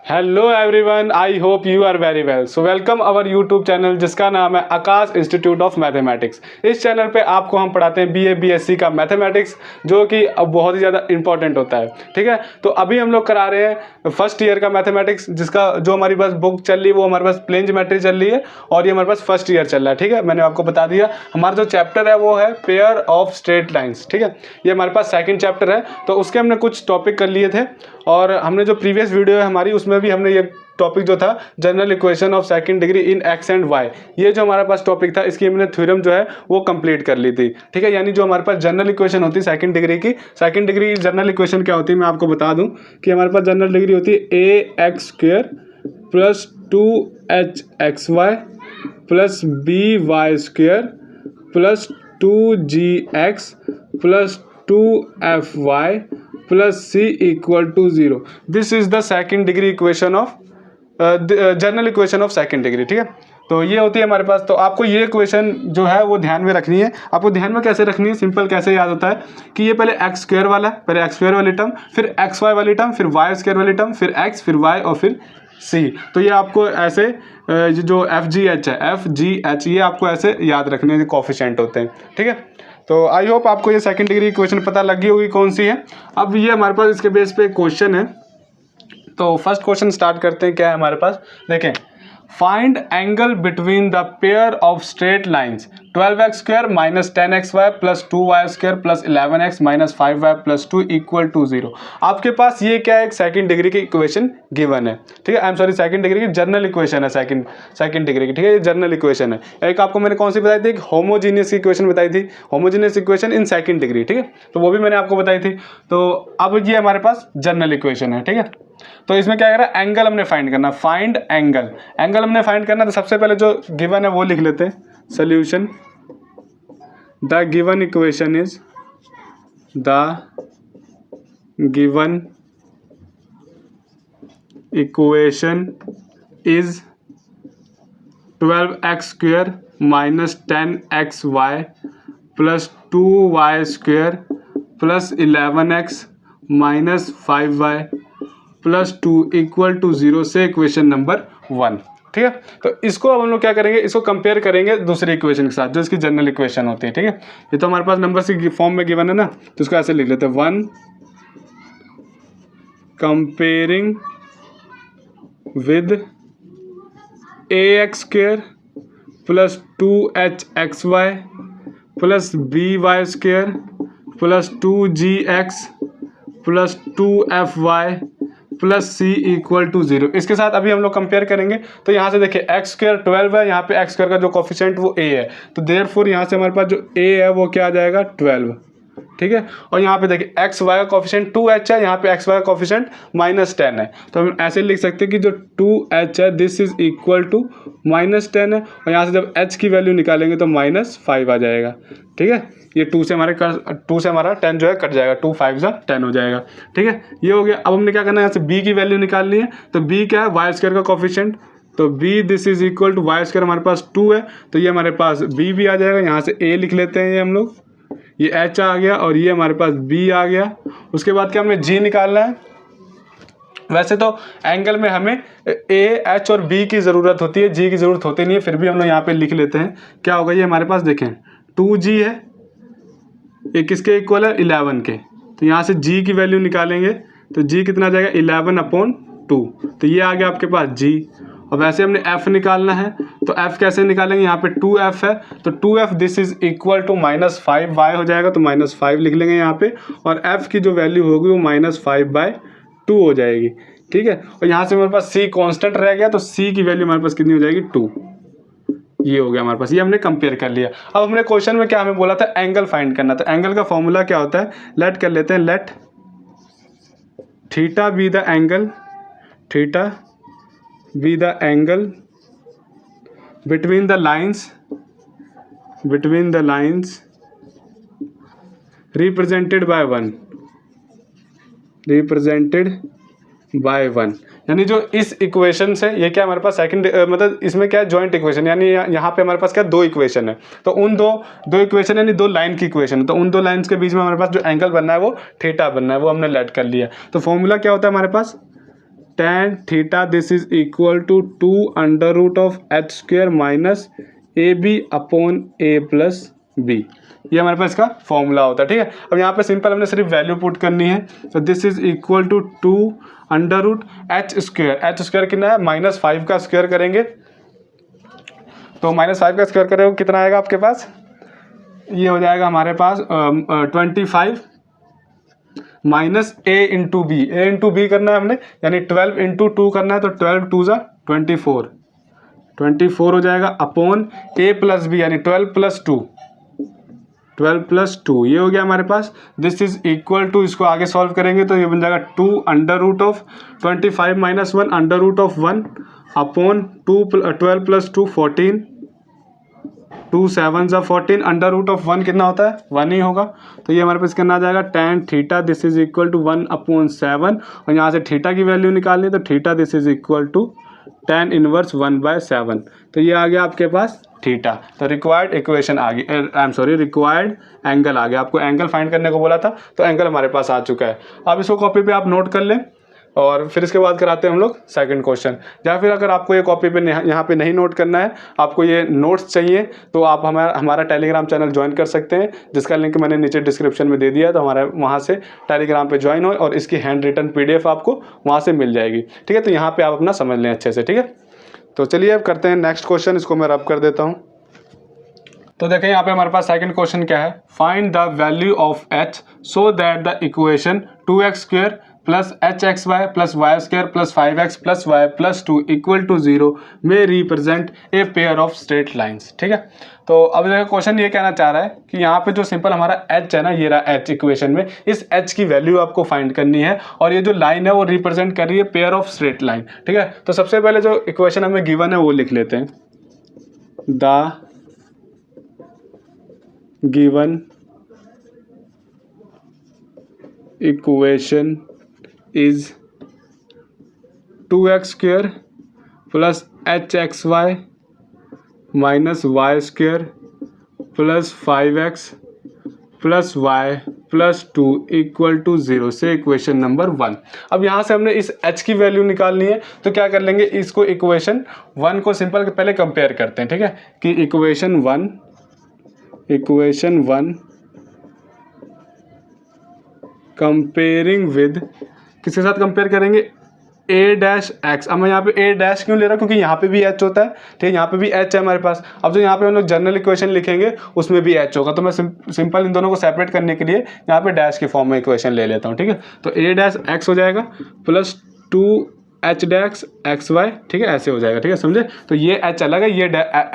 Hello everyone, I hope you are very well. So welcome our YouTube channel जिसका नाम है Akash institute of mathematics. इस channel पे आपको हम पढ़ाते हैं बीए बीएससी का मैथमेटिक्स, जो कि अब बहुत ही ज़्यादा इंपॉर्टेंट होता है। ठीक है, तो अभी हम लोग करा रहे हैं फर्स्ट ईयर का मैथमेटिक्स, जिसका जो हमारी पास बुक चल रही है वो हमारे पास प्लेन ज्योमेट्री चल रही है और ये हमारे पास फर्स्ट ईयर चल रहा है। ठीक है, मैंने आपको बता दिया हमारा जो चैप्टर है वो है पेयर ऑफ स्ट्रेट लाइन्स। ठीक है, ये हमारे पास सेकंड चैप्टर है। तो उसके हमने कुछ टॉपिक कर लिए थे और हमने जो प्रीवियस वीडियो है हमारी उसमें भी हमने ये टॉपिक जो था general equation of second degree in x and y, ये जो हमारे पास टॉपिक था इसकी हमने थ्योरम जो है वो कंप्लीट कर ली थी। ठीक है, यानी जो हमारे पास जनरल इक्वेशन होती है सेकंड डिग्री की, सेकंड डिग्री जनरल इक्वेशन क्या होती है मैं आपको बता दूं कि हमारे पास जनरल डिग्री होती है A x square plus 2hxy plus B Y square plus 2gx plus 2fy plus C equal to 0। This is the second degree equation of general equation of second degree. ठीक है, तो ये होती है हमारे पास। तो आपको ये इक्वेशन जो है वो ध्यान में रखनी है। आपको ध्यान में कैसे रखनी है, सिंपल कैसे याद होता है कि ये पहले एक्स स्क्वायर वाला, पहले एक्स स्क्वायर वाली टर्म, फिर एक्स वाई वाली टर्म, फिर वाई स्क्वायर वाली टर्म, फिर एक्स, फिर वाई और फिर सी। तो ये आपको ऐसे जो एफ जी एच है, एफ जी एच, ये आपको ऐसे याद रखने के कोफिशिएंट होते हैं। ठीक है, तो आई होप आपको ये सेकंड डिग्री इक्वेशन पता लगी होगी कौन सी है। अब ये हमारे पास इसके बेस पे क्वेश्चन है। तो फर्स्ट क्वेश्चन स्टार्ट करते हैं। क्या है हमारे पास, देखें, find angle between the pair of straight lines 12x square minus 10xy plus 2y square plus 11x minus 5y plus 2 equal to 0। आपके पास ये क्या है, एक सेकंड डिग्री की इक्वेशन गिवन है। ठीक है, I am sorry, second degree की जनरल इक्वेशन है, सेकंड डिग्री की। ठीक है, ये जनरल इक्वेशन है। एक आपको मैंने कौन सी बताई थी, एक होमोजीनियस की इक्वेशन बताई थी, homogeneous equation in second degree. ठीक है, तो वो भी मैंने आपको बताई थी। तो अब ये हमारे पास जनरल इक्वेशन है। ठीक है, तो इसमें क्या कह रहा है, एंगल हमने फाइंड करना, फाइंड एंगल। एंगल हमने फाइंड करना, तो सबसे पहले जो गिवन है वो लिख लेते हैं। Solution, the given equation is, the given equation is 12x square minus 10xy plus 2y square plus 11x minus 5y plus 2 equal to 0 से इक्वेशन नंबर 1। ठीक है, तो इसको अब हम लोग क्या करेंगे, इसको कंपेयर करेंगे दूसरी इक्वेशन के साथ जो इसकी जनरल इक्वेशन होती है। ठीक है, ये तो हमारे पास नंबर की फॉर्म में गिवन है ना, तो इसको ऐसे लिख लेते हैं, 1 comparing with ax square plus 2hxy plus by square plus 2gx plus 2fy plus C equal to 0। इसके साथ अभी हम लोग कंपेयर करेंगे। तो यहाँ से देखिए एक्स स्क्वायर 12 है, यहाँ पे एक्स स्क्वायर का जो कोफिशिएंट वो a है, तो देयरफॉर यहाँ से हमारे पास जो a है वो क्या आ जाएगा, 12। ठीक है, और यहाँ पे देखिए एक्स वाई का कोफिशिएंट 2h है, यहाँ पे एक्स वाई का कोफिशिएंट -10 है। तो हम ऐसे लिख सकते हैं कि जो 2h है दिस इज इक्वल टू -10 है, और यहाँ से जब h की वैल्यू निकालेंगे तो -5 आ जाएगा। ठीक है, ये 2 से हमारा 10 जो है कट जाएगा, 2 5 जा 10 हो जाएगा। ठीक है, ये हो गया। अब हमने क्या करना है, यहाँ से b की वैल्यू निकालनी है। तो b क्या है, वाई स्क्वायर का कोफिशिएंट, तो b this is equal to y square हमारे पास 2 है, तो ये हमारे पास b भी आ जाएगा। यहाँ से a लिख लेते हैं, ये हम लोग, ये h आ गया और ये हमारे पास b आ गया। उसके बाद क्या हमें g निकालना है। वैसे तो एंगल में हमें a, h और b की ज़रूरत होती है, g की ज़रूरत होती नहीं है, फिर भी हम लोग यहाँ पे लिख लेते हैं। क्या होगा, ये हमारे पास देखें 2g है, ये किसके इक्वल है, 11 के। तो यहाँ से g की वैल्यू निकालेंगे तो g कितना आ जाएगा, 11/2। तो ये आ गया आपके पास g। और वैसे हमने f निकालना है, तो f कैसे निकालेंगे, यहाँ पे 2f है, तो 2f this is equal to -5y हो जाएगा, तो -5 लिख लेंगे यहाँ पे, और f की जो वैल्यू होगी वो -5/2 हो जाएगी। ठीक है, और यहाँ से हमारे पास c कांस्टेंट रह गया, तो c की वैल्यू हमारे पास कितनी हो जाएगी, 2। ये हो गया हमारे पास, ये हमने कंपेयर कर लिया। अब हमने क्वेश्चन में क्या हमें बोला था, एंगल फाइंड करना था। एंगल का फॉर्मूला क्या होता है, लेट कर लेते हैं, let theta be the angle, theta be the angle between the lines represented by 1, यानी जो इस इक्वेशन से, ये क्या हमारे पास सेकंड मतलब इसमें क्या है, जॉइंट इक्वेशन, यानी यहाँ पे हमारे पास क्या दो इक्वेशन है, तो उन दो इक्वेशन यानी दो लाइन की इक्वेशन है, तो उन दो लाइन्स के बीच में हमारे पास जो एंगल बनना है वो थीटा बनना है, वो हमने लेट कर लिया। तो फॉर्मूला क्या होता है हमारे पास, tan theta this is equal to 2 under root of h square minus a b upon a plus b. ये हमारे पास इसका फॉर्मूला होता है, ठीक है। अब यहाँ पे सिंपल हमने सिर्फ वैल्यू पुट करनी है, तो this is equal to 2 under root h square कितना है, -5 का स्क्वायर करेंगे तो -5 का स्क्वायर करेंगे कितना आएगा आपके पास, ये हो जाएगा हमारे पास 25 माइनस a इंटू बी करना है हमने, यानी 12 इंटू 2 करना है, तो 12 2 ज़ा 24 हो जाएगा अपॉन a प्लस बी यानी 12 प्लस 2 ये हो गया हमारे पास। दिस इज इक्वल टू, इसको आगे सॉल्व करेंगे तो ये बन जाएगा 2 under root of 25 minus 1 under root of 1 upon 12 plus 2 14, 2 7 ज़ा 14 अंडर रूट ऑफ 1 कितना होता है 1 ही होगा, तो ये हमारे पास कितना आ जाएगा tan theta this is equal to 1 upon 7, और यहाँ से थीटा की वैल्यू निकालनी है तो theta this is equal to tan inverse 1/7, तो ये आ गया आपके पास थीटा। तो रिक्वायर्ड इक्वेशन आ गई, रिक्वायर्ड एंगल आ गया। आपको एंगल फाइंड करने को बोला था, तो एंगल हमारे पास आ चुका है। अब इसको कॉपी पे आप नोट कर लें और फिर इसके बाद कराते हैं हम लोग सेकंड क्वेश्चन। या फिर अगर आपको ये कॉपी पे यहाँ पे नहीं नोट करना है, आपको ये नोट्स चाहिए, तो आप हमारा टेलीग्राम चैनल ज्वाइन कर सकते हैं, जिसका लिंक मैंने नीचे डिस्क्रिप्शन में दे दिया है। तो हमारा वहाँ से टेलीग्राम पे ज्वाइन हो और इसकी हैंड रिटन PDF आपको वहाँ से मिल जाएगी, ठीक है। तो यहाँ पर आप अपना समझ लें अच्छे से, ठीक है। तो चलिए अब करते हैं नेक्स्ट क्वेश्चन, इसको मैं रब कर देता हूँ। तो देखें यहाँ पे हमारे पास सेकंड क्वेश्चन क्या है, find the value of h so that the equation 2x square plus hxy plus y square plus 5x plus y plus 2 equal to 0 में represent a pair of straight lines, ठीक है। तो अब देखो question ये कहना चाह रहा है कि यहाँ पे जो सिंपल हमारा h है ना, ये रहा h इक्वेशन में, इस h की वैल्यू आपको फाइंड करनी है, और ये जो लाइन है वो रिप्रेजेंट कर रही है पेयर ऑफ स्ट्रेट लाइन, ठीक है। तो सबसे पहले जो इक्वेशन हमें गिवन है वो लिख लेते हैं, the given equation is 2x square plus hxy minus y square plus 5x plus y plus 2 equal to 0 से इक्वेशन नंबर 1। अब यहाँ से हमने इस h की वैल्यू निकालनी है, तो क्या कर लेंगे, इसको इक्वेशन 1 को सिंपल पहले कंपेयर करते हैं, ठीक है, कि इक्वेशन 1 कंपेयरिंग विद, किसके साथ कंपेयर करेंगे, a डैश एक्स। अब मैं यहाँ पे a डैश क्यों ले रहा हूँ, क्योंकि यहाँ पे भी h होता है, ठीक है, यहाँ पे भी h है हमारे पास। अब जो यहाँ पे हम लोग जनरल इक्वेशन लिखेंगे उसमें भी h होगा, तो मैं सिंपल इन दोनों को सेपरेट करने के लिए यहाँ पे डैश के फॉर्म में इक्वेशन ले लेता हूँ, ठीक है। तो a डैश एक्स हो जाएगा plus 2h dash x Y, ठीक है, ऐसे हो जाएगा, ठीक है, समझे। तो ये h अलग है, ये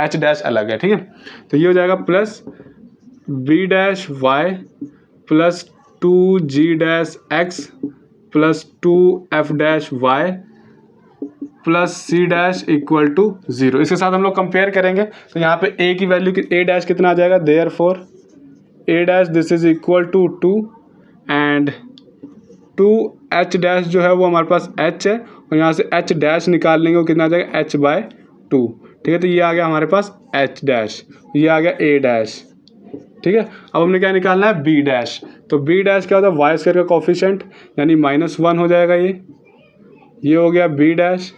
h डैश अलग है, ठीक है। तो ये हो जाएगा plus b dash y plus 2g dash x plus 2f dash y plus c dash equal to 0। इसके साथ हम लोग कंपेयर करेंगे, तो यहाँ पे a की वैल्यू a डैश कितना आ जाएगा, therefore a dash this is equal to 2 and 2h dash जो है वो हमारे पास h है, और यहाँ से h डैश निकाल लेंगे, वो कितना आ जाएगा h/2, ठीक है। तो ये आ गया हमारे पास h डैश, ये आ गया a डैश, ठीक है। अब हमने क्या निकालना है, b डैश। तो b डैश क्या होता है, वाई स्क्वायर का कोफिशिएंट यानी -1 हो जाएगा, ये हो गया b डैश।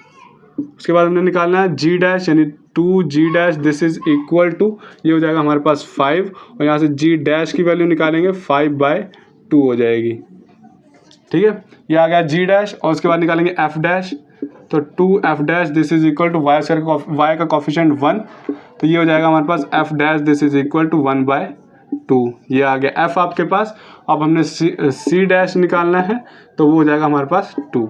उसके बाद हमने निकालना है g डैश यानी 2g dash this is equal to, ये हो जाएगा हमारे पास 5, और यहाँ से g डैश की वैल्यू निकालेंगे 5/2 हो जाएगी, ठीक है। ये आ गया g डैश, और उसके बाद निकालेंगे f डैश, तो 2f dash this is equal to y square, y का कोफिशिएंट 1, तो ये हो जाएगा हमारे पास f dash this is equal to 1/2, ये आ गया f आपके पास। अब हमने c डैश निकालना है, तो वो हो जाएगा हमारे पास 2।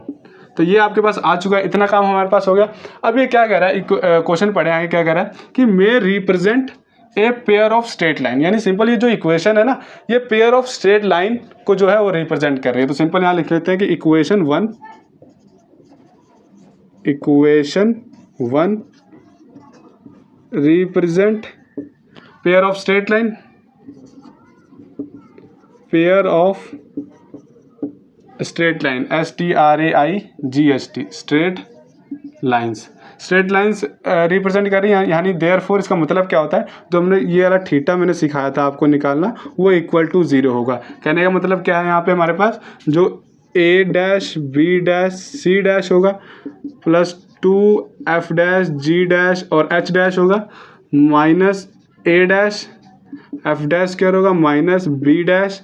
तो ये आपके पास आ चुका है, इतना काम हमारे पास हो गया। अब ये क्या कह रहा है, क्वेश्चन पढ़े आगे क्या कह रहा है कि may represent a pair of straight line, यानी सिंपल ये जो इक्वेशन है ना, ये पेयर ऑफ स्ट्रेट लाइन को जो है वो रिप्रेजेंट कर रही है। तो सिंपल यहाँ लिख लेते हैं कि equation 1 represent pair of straight line, pair of straight line STRAIGHT straight lines, straight lines represent कर रही है, यानी देयरफॉर इसका मतलब क्या होता है, जो हमने ये वाला थीटा मैंने सिखाया था आपको निकालना, वो इक्वल टू 0 होगा। कहने का मतलब क्या है, यहाँ पे हमारे पास जो A dash B dash C dash होगा plus 2 F dash G dash और एच डैश होगा minus A dash F dash square होगा minus B dash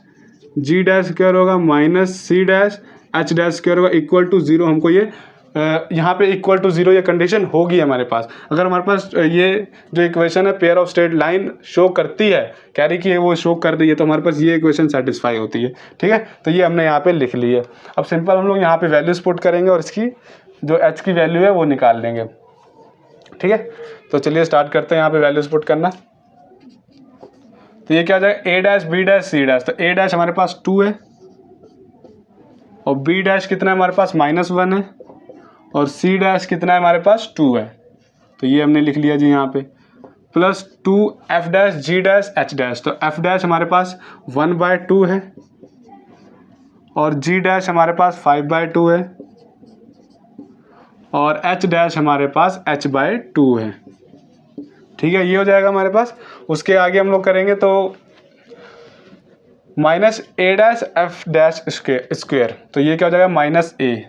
G dash square होगा minus C dash H dash square होगा equal to 0। हमको ये यहाँ पे इक्वल टू 0 ये कंडीशन होगी हमारे पास। अगर हमारे पास ये जो इक्वेशन है pair of straight line show करती है, कैरी की है वो शो कर रही है, तो हमारे पास ये इक्वेशन सेटिस्फाई होती है। ठीक है, तो ये हमने यहाँ पे लिख ली है। अब सिंपल हम लोग यहाँ पे वैल्यूज पुट करेंगे और इसकी जो एच की वैल्यू है वो निकाल लेंगे। ठीक है, तो चलिए स्टार्ट करते हैं यहाँ पे वैल्यूज पुट करना। तो ये क्या हो जाएगा, A dash B dash C dash. तो ए डैश हमारे पास 2 है और बी डैश कितना है हमारे पास -1 है और सी डैश कितना है हमारे पास 2 है। तो ये हमने लिख लिया जी यहाँ पे plus 2 F dash G dash H dash. तो एफ डैश हमारे पास 1/2 है और जी डैश हमारे पास 5/2 है और एच डैश हमारे पास h/2 है। ठीक है, ये हो जाएगा हमारे पास। उसके आगे हम लोग करेंगे तो minus A dash F dash square. तो ये क्या हो जाएगा -a।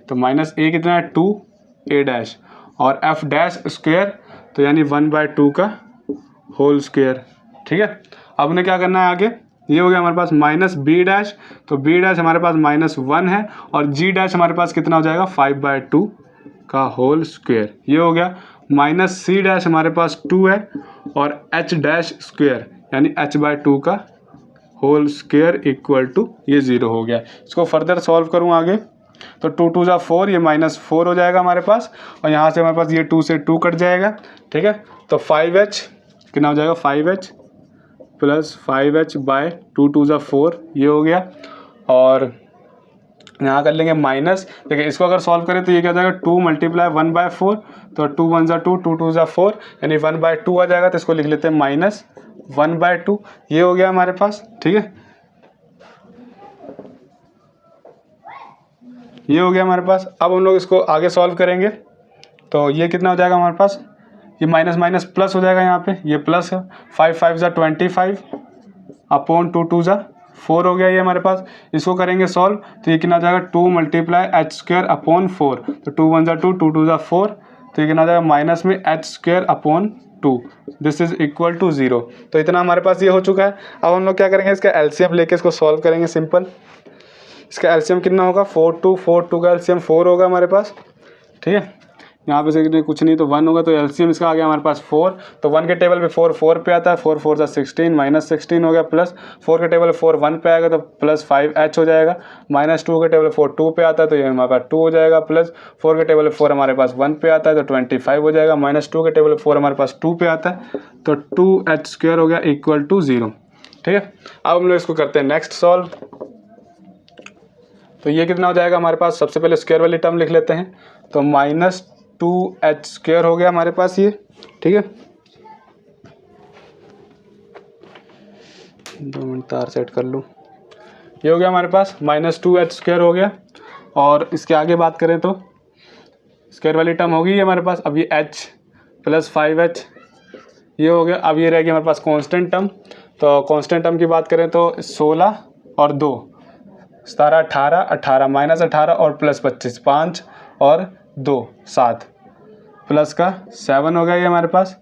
तो -a कितना है 2 ए डैश और एफ डैश स्क्वेयर तो यानी 1/2 का होल स्क्वेयर। ठीक है, अब उन्हें क्या करना है आगे, ये हो गया हमारे पास माइनस बी डैश। तो बी डैश हमारे पास -1 है और जी डैश हमारे पास कितना हो जाएगा 5/2 का होल स्क्वेयर। ये हो गया माइनस सी डैश हमारे पास 2 है और एच डैश स्क्वेयर यानी h/2 का होल स्क्वेयर इक्वल टू ये 0 हो गया। इसको फर्दर सॉल्व करूँ आगे तो 2 2 ज़ा 4 ये -4 हो जाएगा हमारे पास और यहाँ से हमारे पास ये 2 से 2 कट जाएगा। ठीक है, तो 5h कितना हो जाएगा 5h प्लस 5h/2 2 ज़ा 4 ये हो गया। और यहाँ कर लेंगे माइनस, देखिए इसको अगर सॉल्व करें तो ये क्या हो जाएगा 2 × 1/4 तो 2 1 ज़ा 2 2 2 ज़ा 4 यानी 1/2 आ जाएगा। तो इसको लिख लेते हैं -1/2 ये हो गया हमारे पास। ठीक है, ये हो गया हमारे पास। अब हम लोग इसको आगे सॉल्व करेंगे तो ये कितना हो जाएगा हमारे पास, ये माइनस माइनस प्लस हो जाएगा। यहाँ पे ये प्लस है 5 5 ज़ा 25 अपॉन 2 2 ज़ा 4 हो गया ये हमारे पास। इसको करेंगे सॉल्व तो ये कितना हो जाएगा 2 × h²/4 तो 2 1 ज़ा 2 2 2 ज़ा 4 तो ये कितना हो जाएगा माइनस में h²/2 this is equal to 0। तो इतना हमारे पास ये हो चुका है। अब हम लोग क्या करेंगे, इसका एलसीएम लेके इसको सॉल्व करेंगे सिंपल। इसका एलसीएम कितना होगा 4 2 4 2 का एलसीएम 4 होगा हमारे पास। ठीक है, यहाँ पे से कुछ नहीं तो 1 होगा तो एलसीएम इसका आ गया हमारे पास 4। तो 1 के टेबल पे 4 4 पे आता है, 4 4 ज़ा 16 -16 हो गया प्लस 4 के टेबल पे 4 1 पे आएगा तो प्लस 5h हो जाएगा। -2 के टेबल 4 2 पे आता है तो ये हमारे पास 2 हो जाएगा प्लस 4 के टेबल 4 हमारे पास 1 पे आता है तो 25 हो जाएगा। -2 के टेबल 4 हमारे पास 2 पे आता है तो 2h² हो गया इक्वल टू 0। ठीक है, अब हम लोग इसको करते हैं नेक्स्ट सॉल्व। तो ये कितना हो जाएगा हमारे पास, सबसे पहले स्क्वायर वाली टर्म लिख लेते हैं तो -2h² हो गया हमारे पास ये। ठीक है, 2 मिनट तार सेट कर लूँ। ये हो गया हमारे पास -2h² हो गया। और इसके आगे बात करें तो स्क्वायर वाली टर्म होगी ये हमारे पास। अब ये h प्लस 5h ये हो गया। अब ये रहेगी हमारे पास कांस्टेंट टर्म। तो कांस्टेंट टर्म की बात करें तो 16 और 2 17 18 18 -18 और प्लस 25 5 और 2 7 प्लस का 7 हो गया ये हमारे पास।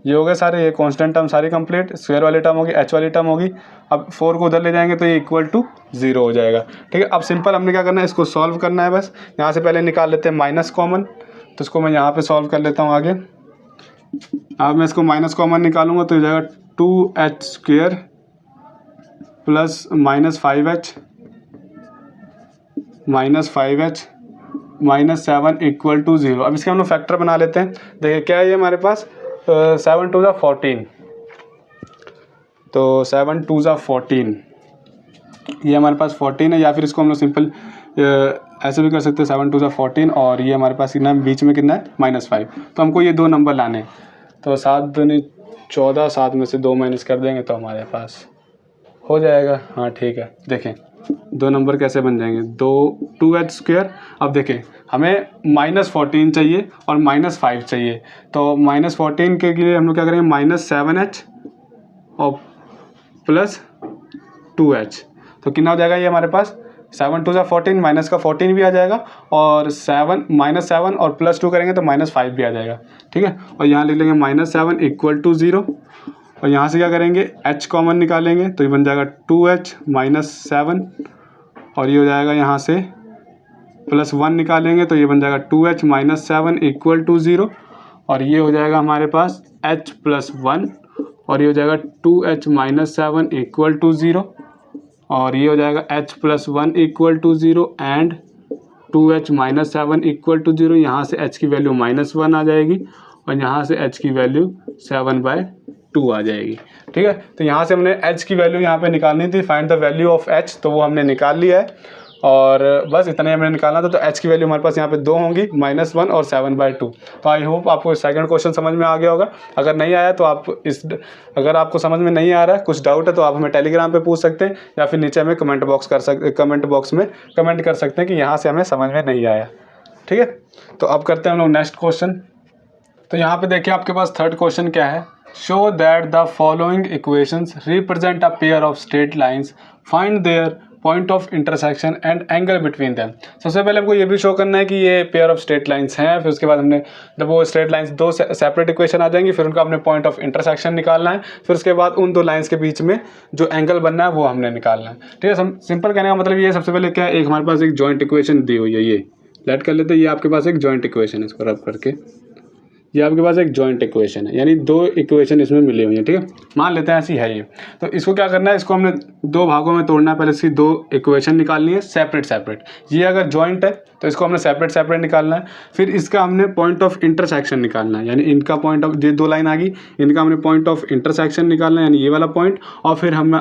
ये हो गए सारे, ये कांस्टेंट टर्म सारी कंप्लीट। स्क्वायर वाली टर्म होगी, h वाली टर्म होगी। अब 4 को उधर ले जाएंगे तो ये इक्वल टू 0 हो जाएगा। ठीक है, अब सिंपल हमने क्या करना है, इसको सॉल्व करना है बस। यहाँ से पहले निकाल लेते हैं माइनस कॉमन, तो इसको मैं यहाँ पे सॉल्व कर लेता हूँ आगे। अब मैं इसको माइनस कॉमन निकालूंगा तो हो जाएगा 2h² plus -5h -7 equal to 0। अब इसके हम लोग फैक्टर बना लेते हैं। देखिए क्या है ये हमारे पास 7 2 ज़ा 14 तो 7 2 ज़ा 14 ये हमारे पास 14 है, या फिर इसको हम लोग सिंपल ऐसे भी कर सकते हैं 7 2 ज़ा 14 और ये हमारे पास कितना बीच में कितना है -5। तो हमको ये दो नंबर लाने हैं तो 7 दूनी 14 7 में से 2 माइनस कर देंगे तो हमारे पास हो जाएगा। हाँ ठीक है, देखें दो नंबर कैसे बन जाएंगे, 2h²। अब देखें हमें -14 चाहिए और -5 चाहिए। तो -14 के लिए हम लोग क्या करेंगे -7h और प्लस 2h तो कितना हो जाएगा ये हमारे पास 7 2 14, माइनस का 14 भी आ जाएगा, और 7 -7 और +2 करेंगे तो -5 भी आ जाएगा, ठीक है। और यहाँ लिख लेंगे -7 = 0, और यहाँ से क्या करेंगे, h कॉमन निकालेंगे तो ये बन जाएगा 2h -7, और ये हो जाएगा यहाँ से +1 निकालेंगे तो ये बन जाएगा 2h -7 = 0, और ये हो जाएगा हमारे पास h + 1, और ये हो जाएगा 2h -7 = 0, और ये हो जाएगा h + 1 = 0 एंड 2h -7 = 0। यहाँ से h की वैल्यू -1 आ जाएगी, और यहाँ से h की वैल्यू 7/2 आ जाएगी, ठीक है। तो यहाँ से हमने h की वैल्यू यहाँ पे निकालनी थी, find the value of h, तो वो हमने निकाल लिया है, और बस इतना ही हमने निकालना था। तो h की वैल्यू हमारे पास यहाँ पे 2 होंगी, -1 और 7/2। तो आई होप आपको सेकंड क्वेश्चन समझ में आ गया होगा। अगर नहीं आया तो अगर आपको समझ में नहीं आ रहा है, कुछ डाउट है, तो आप हमें टेलीग्राम पे पूछ सकते हैं, या फिर नीचे हमें कमेंट बॉक्स में कमेंट कर सकते हैं कि यहाँ से हमें समझ में नहीं आया, ठीक है। तो अब करते हैं हम लोग नेक्स्ट क्वेश्चन। तो यहाँ पे देखिए आपके पास थर्ड क्वेश्चन क्या है, show that the following equations represent a pair of straight lines, find their point of intersection and angle between them. सबसे पहले हमको ये भी शो करना है कि ये पेयर ऑफ स्ट्रेट लाइंस हैं, फिर उसके बाद हमने जब वो स्ट्रेट लाइंस दो सेपरेट इक्वेशन आ जाएंगी, फिर उनका हमने पॉइंट ऑफ इंटरसेक्शन निकालना है, फिर उसके बाद उन दो लाइंस के बीच में जो एंगल बनना है वो हमने निकालना है, ठीक है। सिंपल कहने का मतलब ये, सबसे पहले क्या है, एक हमारे पास एक जॉइंट इक्वेशन दी हुई है, ये लेट कर लेते हैं, ये आपके पास एक जॉइंट इक्वेशन है, इसको रब करके ये आपके पास एक जॉइंट इक्वेशन है, यानी दो इक्वेशन इसमें मिली हुई है, ठीक है। मान लेते हैं ऐसी है ये। तो इसको क्या करना है, इसको हमने दो भागों में तोड़ना है, पहले इसकी दो इक्वेशन निकालनी है सेपरेट सेपरेट। ये अगर जॉइंट है तो इसको हमने सेपरेट सेपरेट निकालना है, फिर इसका हमने पॉइंट ऑफ इंटरसेक्शन निकालना है, यानी इनका पॉइंट ऑफ, ये दो लाइन आ गई, इनका हमने पॉइंट ऑफ इंटरसेक्शन निकालना है, यानी ये वाला पॉइंट, और फिर हम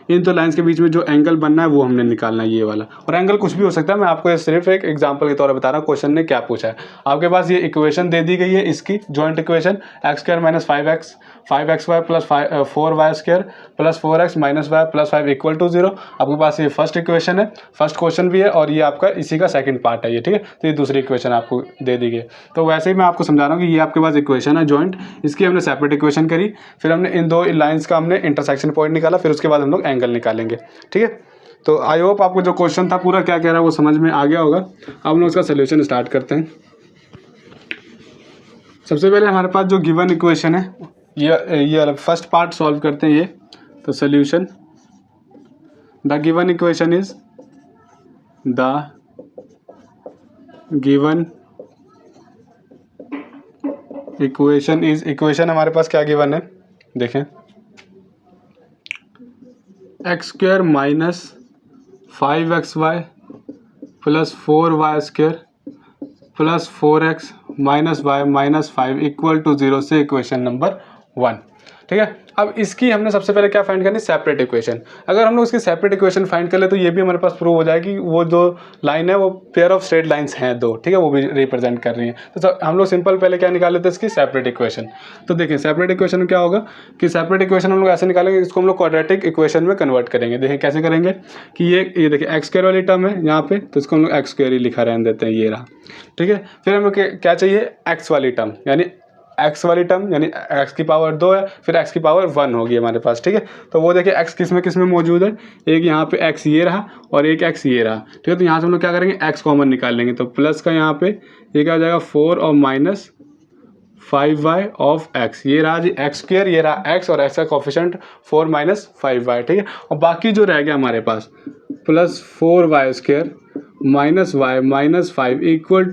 इन दो लाइन्स के बीच में जो एंगल बनना है वो हमने निकालना है, ये वाला। और एंगल कुछ भी हो सकता है, मैं आपको सिर्फ एक एग्जाम्पल के तौर पर बता रहा हूँ क्वेश्चन ने क्या पूछा है। आपके पास ये इक्वेशन दे दी गई है, इसकी joint equation x² - 5x 5xy + 4y² + 4x - y + 5 = 0। आपके पास ये फर्स्ट इक्वेशन है, फर्स्ट क्वेश्चन भी है, और ये आपका इसी का सेकंड पार्ट है ये, ठीक है। तो ये दूसरी इक्वेशन आपको दे दी गई। तो वैसे ही मैं आपको समझा रहा हूँ कि ये आपके पास इक्वेशन है जॉइंट, इसकी हमने सेपरेट इक्वेशन करी, फिर हमने इन दो लाइंस का हमने इंटरसेक्शन पॉइंट निकाला, फिर उसके बाद हम लोग एंगल निकालेंगे, ठीक है। तो आई होप आपको जो क्वेश्चन था पूरा क्या कह रहा है वो समझ में आ गया होगा। अब हम लोग उसका सोल्यूशन स्टार्ट करते हैं। सबसे पहले हमारे पास जो गिवन इक्वेशन है, ये फर्स्ट पार्ट सॉल्व करते हैं ये। तो solution, the given equation is, the given equation is, equation हमारे पास क्या गिवन है देखें, x² - 5xy + 4y² + 4x - y - 5 = 0 से इक्वेशन नंबर 1, ठीक है। अब इसकी हमने सबसे पहले क्या फाइंड करनी, सेपरेट इक्वेशन। अगर हम लोग इसकी सेपरेट इक्वेशन फाइंड कर ले तो ये भी हमारे पास प्रूव हो जाएगी कि वो जो लाइन है वो पेयर ऑफ स्ट्रेट लाइंस हैं दो, ठीक है, वो भी रिप्रेजेंट कर रही हैं। तो हम लोग सिंपल पहले क्या निकाल लेते हैं, इसकी सेपरेट इक्वेशन। तो देखिए सेपरेट इक्वेशन में क्या होगा कि सेपरेट इक्वेशन हम लोग ऐसे निकालेंगे, इसको हम लोग क्वाड्रेटिक इक्वेशन में कन्वर्ट करेंगे। देखिए कैसे करेंगे कि ये देखिए x² वाली टर्म है यहाँ पे, तो इसको हम लोग x² ही लिखा रहने देते हैं, ये रहा, ठीक है। फिर हमें क्या चाहिए, x वाली टर्म, यानी x वाली टर्म, यानी x की पावर 2 है, फिर x की पावर 1 होगी हमारे पास, ठीक है। तो वो देखिए x किस में मौजूद है, एक यहाँ पे x ये रहा और एक x ये रहा, ठीक है। तो यहाँ से हम लोग क्या करेंगे, x कॉमन निकाल लेंगे, तो प्लस का यहाँ पे ये क्या हो जाएगा 4 और -5y ऑफ x, ये रहा जी x², ये रहा x, और x का कोफिशिएंट 4 - 5y, ठीक है। और बाकी जो रह गया हमारे पास +4y² -y - 5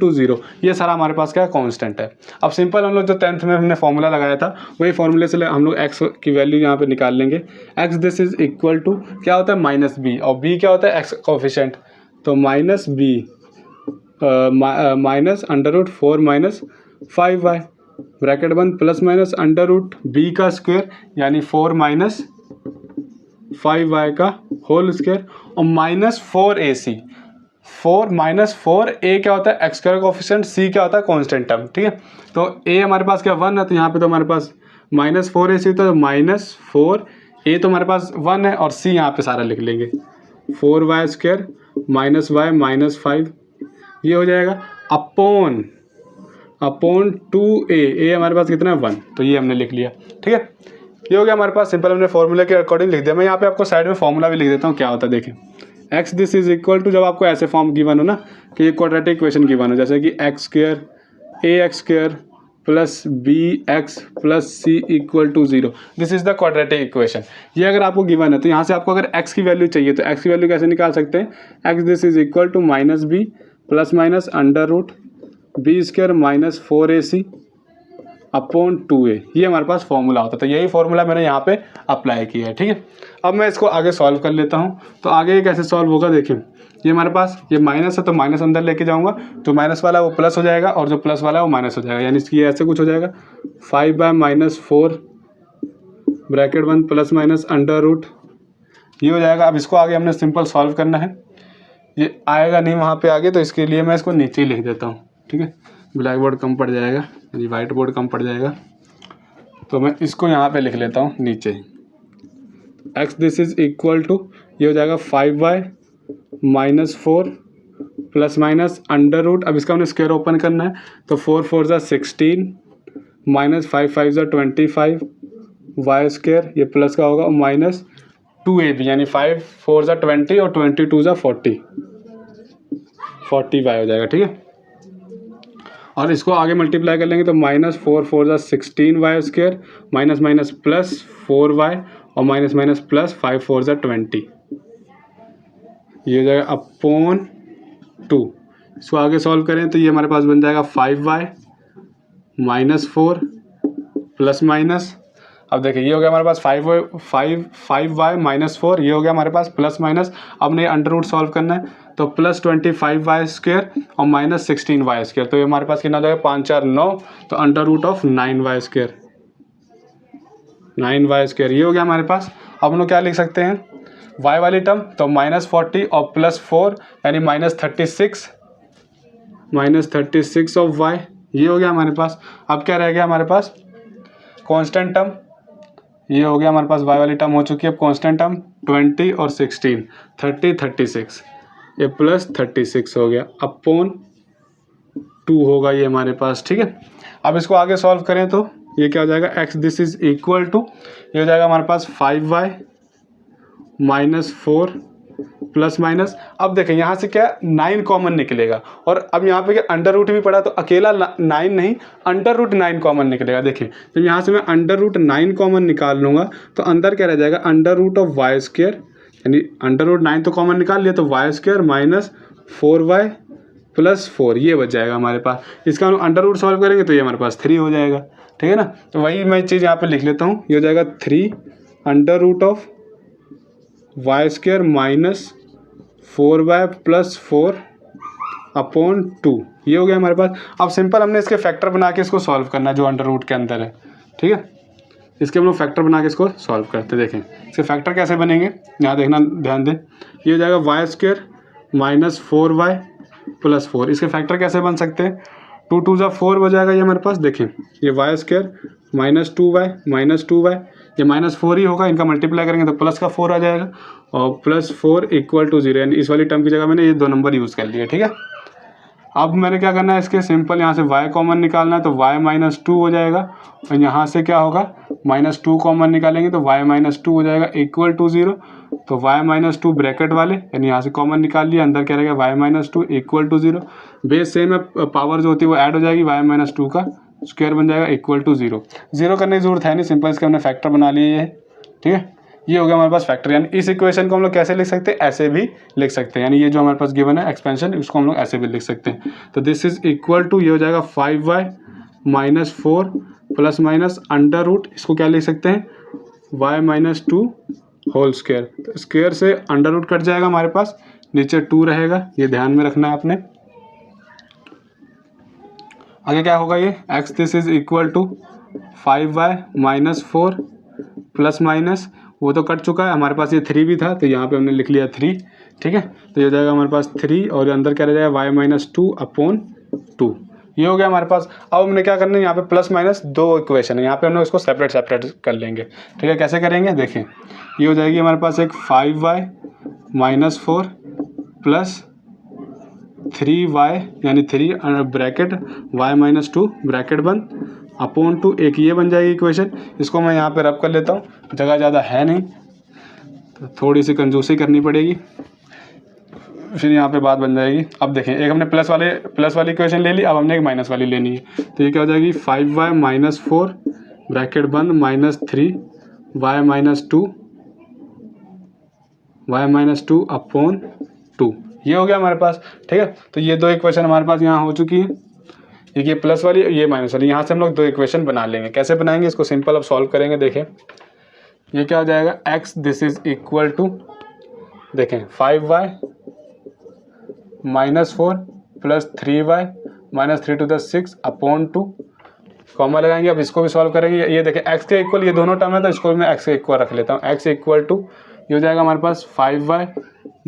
= 0, ये सारा हमारे पास क्या कांस्टेंट है। अब सिंपल हम लोग जो 10th में हमने फॉर्मूला लगाया था वही फॉर्मूले से हम लोग x की वैल्यू यहाँ पे निकाल लेंगे। x this is equal to क्या होता है, -b, और b क्या होता है, x कोफिशिएंट, तो -b -√4 - 5y ब्रैकेट बंद प्लस √b का स्क्वायर, यानी 4 - 5y का होल स्क्वायर, और -4ac, 4 - 4a क्या होता है, x² कोफिशिएंट, c क्या होता है कांस्टेंट टर्म, ठीक है। तो a हमारे पास क्या 1 है, तो यहाँ पे तो हमारे पास -4ac, तो -4a तो हमारे पास 1 है, और c यहाँ पे सारा लिख लेंगे 4y² -y - 5, ये हो जाएगा अपॉन 2a हमारे पास कितना है 1, तो ये हमने लिख लिया, ठीक है। ये हो गया हमारे पास सिंपल, हमने फॉर्मूले के अकॉर्डिंग लिख दिया। मैं यहाँ पे आपको साइड में फॉर्मूला भी लिख देता हूँ क्या होता है, देखें x this is equal to, जब आपको ऐसे फॉर्म गिवन हो ना कि ये क्वाड्रेटिक इक्वेशन गिवन हो, जैसे कि x square a x square plus b x plus C equal to 0, this is the quadratic equation. ये अगर आपको गिवन है तो यहाँ से आपको अगर एक्स की वैल्यू चाहिए तो एक्स की वैल्यू कैसे निकाल सकते हैं, x this is equal to minus b plus minus under root b square minus 4ac upon 2a, ये हमारे पास फॉर्मूला होता है। तो यही फॉर्मूला मैंने यहाँ पे अप्लाई किया है, ठीक है। अब मैं इसको आगे सॉल्व कर लेता हूँ। तो आगे ये कैसे सॉल्व होगा, देखिए ये हमारे पास ये माइनस है तो माइनस अंदर लेके जाऊँगा, जो माइनस वाला है वो प्लस हो जाएगा और जो प्लस वाला है वो माइनस हो जाएगा, यानी इसकी ऐसे कुछ हो जाएगा 5/-4 bracket 1 plus minus under root, ये हो जाएगा। अब इसको आगे हमने सिंपल सॉल्व करना है, ये आएगा नहीं वहाँ पे आगे, तो इसके लिए मैं इसको नीचे ही लिख देता हूँ, ठीक है। ब्लैक बोर्ड कम पड़ जाएगा, यानी वाइट बोर्ड कम पड़ जाएगा, तो मैं इसको यहाँ पे लिख लेता हूँ नीचे। X this is equal to, ये हो जाएगा 5/-4 प्लस माइनस अंडर रूट, अब इसका हमने स्क्वायर ओपन करना है, तो 4×4 = 16 माइनस 5×5 = 25 वाई स्क्वायर, ये प्लस का होगा, और माइनस 2ab, यानी 5×4 = 20 और 22 = 40 वाई हो जाएगा, ठीक है। और इसको आगे मल्टीप्लाई कर लेंगे तो minus 4×4 = 16 y square minus minus plus 4y और माइनस माइनस प्लस 5×4 = 20, ये हो जाएगा अपॉन 2। इसको आगे सॉल्व करें तो ये हमारे पास बन जाएगा 5y - 4 प्लस माइनस, अब देखिए ये हो गया हमारे पास 5y - 4, ये हो गया हमारे पास प्लस माइनस। अब हमने अंडर रूट सॉल्व करना है, तो प्लस 25y स्क्वायर और माइनस 16y स्क्वायर, तो ये हमारे पास कितना हो जाएगा 5 4 9, तो under root of 9y square, 9y square, ये हो गया हमारे पास। अब हम लोग क्या लिख सकते हैं, y वाली टर्म तो -40 और +4 यानी -36 ऑफ y, ये हो गया हमारे पास। अब क्या रह गया हमारे पास, कांस्टेंट टर्म, ये हो गया हमारे पास y वाली टर्म हो चुकी है। अब कांस्टेंट टर्म 20 और 16 36, ये प्लस 36 हो गया, अपॉन 2 होगा ये हमारे पास, ठीक है। अब इसको आगे सॉल्व करें तो ये क्या हो जाएगा, x this is equal to, ये हो जाएगा हमारे पास 5y - 4 प्लस माइनस, अब देखें यहाँ से क्या 9 कॉमन निकलेगा, और अब यहाँ पे क्या अंडर रूट भी पड़ा, तो अकेला 9 नहीं, अंडर रूट 9 कॉमन निकलेगा। देखिए जब यहाँ से मैं अंडर रूट 9 कॉमन निकाल लूँगा तो अंदर क्या रह जाएगा, under root of y square, यानी अंडर रूट 9 तो कॉमन निकाल लिया, तो वाई स्क्वायर माइनस 4y + 4, ये बच जाएगा हमारे पास। इसका हम अंडर रूट सॉल्व करेंगे तो ये हमारे पास 3 हो जाएगा, ठीक है ना। तो वही मैं चीज़ यहाँ पे लिख लेता हूँ, ये हो जाएगा 3 under root of y square minus 4y + 4 upon 2, ये हो गया हमारे पास। अब सिंपल हमने इसके फैक्टर बना के इसको सॉल्व करना है जो अंडर रूट के अंदर है, ठीक है। इसके हम लोग फैक्टर बना के इसको सॉल्व करते, देखें इसके फैक्टर कैसे बनेंगे, यहाँ देखना ध्यान दें। ये हो जाएगा वाई स्क्वायर माइनस 4y + 4, इसके फैक्टर कैसे बन सकते हैं, 2 2 = 4 हो जाएगा ये हमारे पास। देखें ये वाई स्क्वायर -2y ये -4 ही होगा, इनका मल्टीप्लाई करेंगे तो प्लस का 4 आ जाएगा, और +4 = 0, यानी इस वाली टर्म की जगह मैंने ये 2 नंबर यूज़ कर लिए, ठीक है। अब मैंने क्या करना है, इसके सिंपल यहाँ से y कॉमन निकालना है, तो y - 2 हो जाएगा, और यहाँ से क्या होगा -2 कॉमन निकालेंगे तो y - 2 हो जाएगा इक्वल टू 0, तो y - 2 ब्रैकेट वाले, यानी यहाँ से कॉमन निकाल लिया, अंदर क्या रहेगा y - 2 equal to 0, base same है, पावर जो होती है वो ऐड हो जाएगी, y - 2 का स्क्वायर बन जाएगा इक्वल टू 0 करने की जरूरत है नहीं, सिंपल इसके हमने फैक्टर बना लिए है, ठीक है। ये हो गया हमारे पास फैक्टर, यानी इस इक्वेशन को हम लोग कैसे लिख सकते हैं, ऐसे भी लिख सकते हैं, यानी ये जो हमारे पास गिवन है एक्सपेंशन, इसको हम लोग ऐसे भी लिख सकते हैं। तो दिस इज इक्वल टू, ये हो जाएगा 5y - 4 plus minus under root, इसको क्या लिख सकते हैं y - 2 होल स्क्वायर, तो स्क्वायर से अंडर रूट कट जाएगा हमारे पास, नीचे 2 रहेगा, ये ध्यान में रखना है आपने। आगे क्या होगा, ये x this is equal to 5y - 4 plus minus, वो तो कट चुका है हमारे पास, ये 3 भी था तो यहाँ पे हमने लिख लिया 3, ठीक है। तो ये हो जाएगा हमारे पास 3, और अंदर क्या रह जाएगा y - 2 अपॉन 2, ये हो गया हमारे पास। अब हमने क्या करना है, यहाँ पे प्लस माइनस 2 इक्वेशन है, यहाँ पे हम लोग इसको सेपरेट कर लेंगे, ठीक है। कैसे करेंगे, देखें ये हो जाएगी हमारे पास एक 5y - 4 प्लस 3y, यानी 3 ब्रैकेट y - 2 ब्रैकेट बंद अपॉन 2, एक ये बन जाएगी इक्वेशन। इसको मैं यहाँ पे रब कर लेता हूँ, जगह ज़्यादा है नहीं तो थोड़ी सी कंजूसी करनी पड़ेगी। फिर यहाँ पे बात बन जाएगी। अब देखें, एक हमने प्लस वाली इक्वेशन ले ली, अब हमने एक माइनस वाली लेनी है। तो ये क्या हो जाएगी 5y माइनस 4 ब्रैकेट बंद minus 3y minus two upon 2। ये हो गया हमारे पास, ठीक है। तो ये दो इक्वेशन हमारे पास यहाँ हो चुकी है, ये प्लस वाली, ये माइनस वाली। यहाँ से हम लोग दो इक्वेशन बना लेंगे। कैसे बनाएंगे इसको, सिंपल अब सॉल्व करेंगे। देखें ये क्या हो जाएगा, x this is equal to, देखें 5y minus 4 plus 3y minus 3 to the 6 upon 2, comma लगाएंगे। अब इसको भी सॉल्व करेंगे। ये देखें x के इक्वल ये दोनों टर्म है, तो इसको भी मैं x के इक्वल रख लेता हूँ। x इक्वल टू ये हो जाएगा हमारे पास 5y